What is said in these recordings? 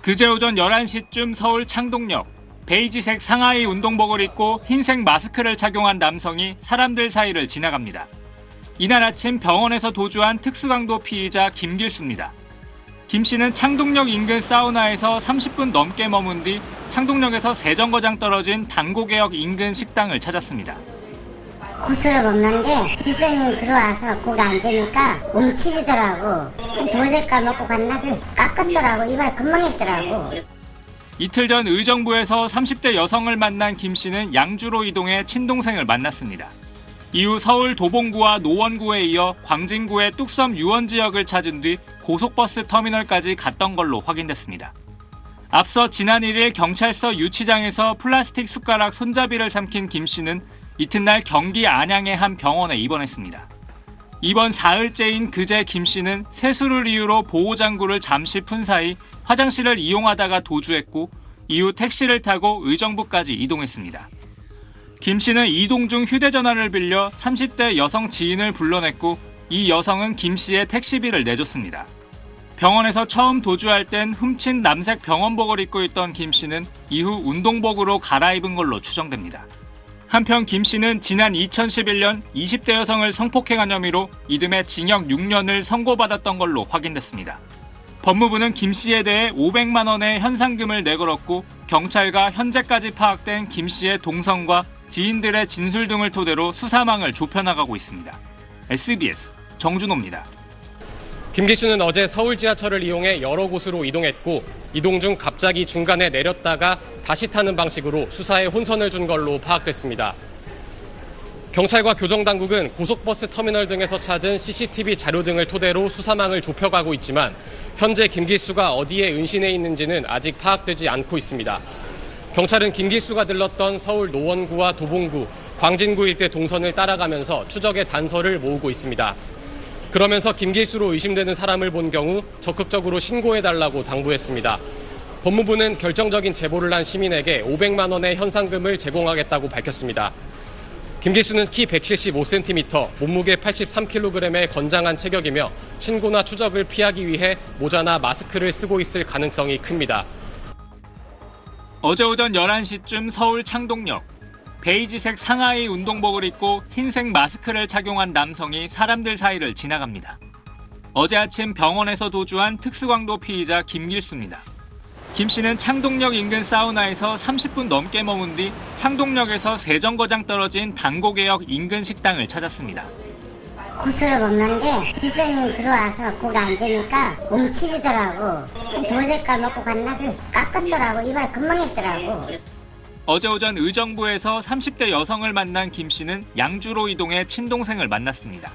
그제 오전 11시쯤 서울 창동역, 베이지색 상하이 운동복을 입고 흰색 마스크를 착용한 남성이 사람들 사이를 지나갑니다. 이날 아침 병원에서 도주한 특수강도 피의자 김길수입니다. 김 씨는 창동역 인근 사우나에서 30분 넘게 머문 뒤 창동역에서 세정거장 떨어진 당고개역 인근 식당을 찾았습니다. 고수를 먹는데 선생님 들어와서 거기 앉으니까 움츠리더라고. 도저히 먹고 갔나? 깎았더라고. 이발 금방 했더라고. 이틀 전 의정부에서 30대 여성을 만난 김 씨는 양주로 이동해 친동생을 만났습니다. 이후 서울 도봉구와 노원구에 이어 광진구의 뚝섬 유원지역을 찾은 뒤 고속버스 터미널까지 갔던 걸로 확인됐습니다. 앞서 지난 1일 경찰서 유치장에서 플라스틱 숟가락 손잡이를 삼킨 김 씨는 이튿날 경기 안양의 한 병원에 입원했습니다. 입원 사흘째인 그제 김 씨는 세수를 이유로 보호장구를 잠시 푼 사이 화장실을 이용하다가 도주했고 이후 택시를 타고 의정부까지 이동했습니다. 김 씨는 이동 중 휴대전화를 빌려 30대 여성 지인을 불러냈고 이 여성은 김 씨의 택시비를 내줬습니다. 병원에서 처음 도주할 땐 훔친 남색 병원복을 입고 있던 김 씨는 이후 운동복으로 갈아입은 걸로 추정됩니다. 한편 김 씨는 지난 2011년 20대 여성을 성폭행한 혐의로 이듬해 징역 6년을 선고받았던 걸로 확인됐습니다. 법무부는 김 씨에 대해 500만 원의 현상금을 내걸었고 경찰과 현재까지 파악된 김 씨의 동선과 지인들의 진술 등을 토대로 수사망을 좁혀나가고 있습니다. SBS 정준호입니다. 김길수는 어제 서울 지하철을 이용해 여러 곳으로 이동했고 이동 중 갑자기 중간에 내렸다가 다시 타는 방식으로 수사에 혼선을 준 걸로 파악됐습니다. 경찰과 교정당국은 고속버스 터미널 등에서 찾은 CCTV 자료 등을 토대로 수사망을 좁혀가고 있지만 현재 김길수가 어디에 은신해 있는지는 아직 파악되지 않고 있습니다. 경찰은 김길수가 들렀던 서울 노원구와 도봉구, 광진구 일대 동선을 따라가면서 추적의 단서를 모으고 있습니다. 그러면서 김길수로 의심되는 사람을 본 경우 적극적으로 신고해달라고 당부했습니다. 법무부는 결정적인 제보를 한 시민에게 500만 원의 현상금을 제공하겠다고 밝혔습니다. 김길수는 키 175cm, 몸무게 83kg의 건장한 체격이며 신고나 추적을 피하기 위해 모자나 마스크를 쓰고 있을 가능성이 큽니다. 어제 오전 11시쯤 서울 창동역, 베이지색 상하이 운동복을 입고 흰색 마스크를 착용한 남성이 사람들 사이를 지나갑니다. 어제 아침 병원에서 도주한 특수강도 피의자 김길수입니다. 김 씨는 창동역 인근 사우나에서 30분 넘게 머문 뒤 창동역에서 세정거장 떨어진 당고개역 인근 식당을 찾았습니다. 고수를 먹는데 선생님 들어와서 거기 앉으니까 움츠리더라고. 도저히 먹고 갔나? 깎았더라고. 이발 금방 했더라고. 어제 오전 의정부에서 30대 여성을 만난 김 씨는 양주로 이동해 친동생을 만났습니다.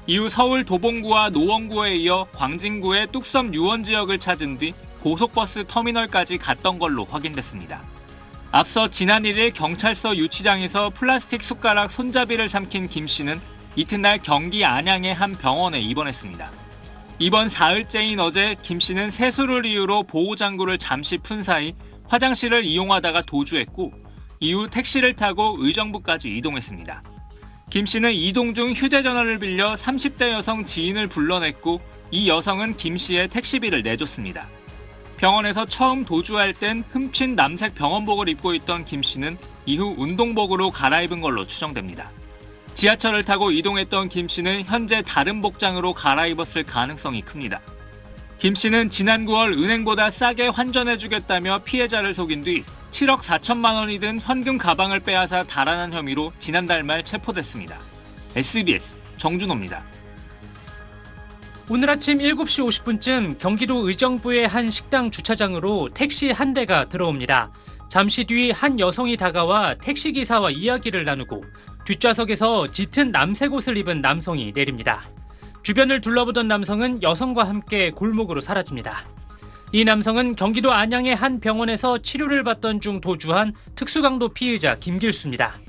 이후 서울 도봉구와 노원구에 이어 광진구의 뚝섬 유원지역을 찾은 뒤 고속버스 터미널까지 갔던 걸로 확인됐습니다. 앞서 지난 1일 경찰서 유치장에서 플라스틱 숟가락 손잡이를 삼킨 김 씨는 이튿날 경기 안양의 한 병원에 입원했습니다. 입원 사흘째인 어제 김 씨는 세수를 이유로 보호장구를 잠시 푼 사이 화장실을 이용하다가 도주했고 이후 택시를 타고 의정부까지 이동했습니다. 김 씨는 이동 중 휴대전화를 빌려 30대 여성 지인을 불러냈고 이 여성은 김 씨의 택시비를 내줬습니다. 병원에서 처음 도주할 땐 훔친 남색 병원복을 입고 있던 김 씨는 이후 운동복으로 갈아입은 걸로 추정됩니다. 지하철을 타고 이동했던 김 씨는 현재 다른 복장으로 갈아입었을 가능성이 큽니다. 김 씨는 지난 9월 은행보다 싸게 환전해주겠다며 피해자를 속인 뒤 7억 4천만 원이 든 현금 가방을 빼앗아 달아난 혐의로 지난달 말 체포됐습니다. SBS 정준호입니다. 오늘 아침 7시 50분쯤 경기도 의정부의 한 식당 주차장으로 택시 한 대가 들어옵니다. 잠시 뒤 한 여성이 다가와 택시기사와 이야기를 나누고 뒷좌석에서 짙은 남색 옷을 입은 남성이 내립니다. 주변을 둘러보던 남성은 여성과 함께 골목으로 사라집니다. 이 남성은 경기도 안양의 한 병원에서 치료를 받던 중 도주한 특수강도 피의자 김길수입니다.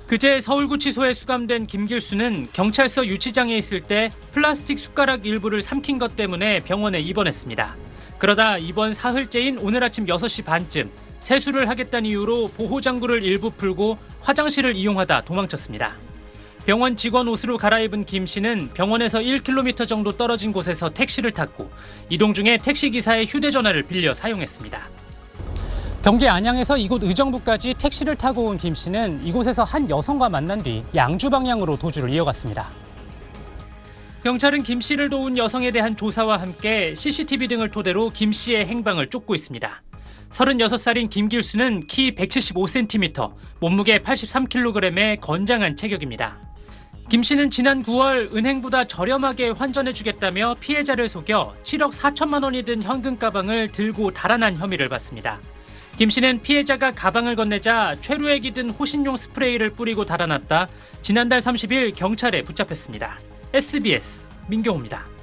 그제 서울구치소에 수감된 김길수는 경찰서 유치장에 있을 때 플라스틱 숟가락 일부를 삼킨 것 때문에 병원에 입원했습니다. 그러다 입원 사흘째인 오늘 아침 6시 반쯤 세수를 하겠다는 이유로 보호장구를 일부 풀고 화장실을 이용하다 도망쳤습니다. 병원 직원 옷으로 갈아입은 김 씨는 병원에서 1km 정도 떨어진 곳에서 택시를 탔고 이동 중에 택시기사의 휴대전화를 빌려 사용했습니다. 경기 안양에서 이곳 의정부까지 택시를 타고 온 김 씨는 이곳에서 한 여성과 만난 뒤 양주 방향으로 도주를 이어갔습니다. 경찰은 김 씨를 도운 여성에 대한 조사와 함께 CCTV 등을 토대로 김 씨의 행방을 쫓고 있습니다. 36살인 김길수는 키 175cm, 몸무게 83kg의 건장한 체격입니다. 김 씨는 지난 9월 은행보다 저렴하게 환전해주겠다며 피해자를 속여 7억 4천만 원이 든 현금 가방을 들고 달아난 혐의를 받습니다. 김 씨는 피해자가 가방을 건네자 최루액이 든 호신용 스프레이를 뿌리고 달아났다 지난달 30일 경찰에 붙잡혔습니다. SBS 민경호입니다.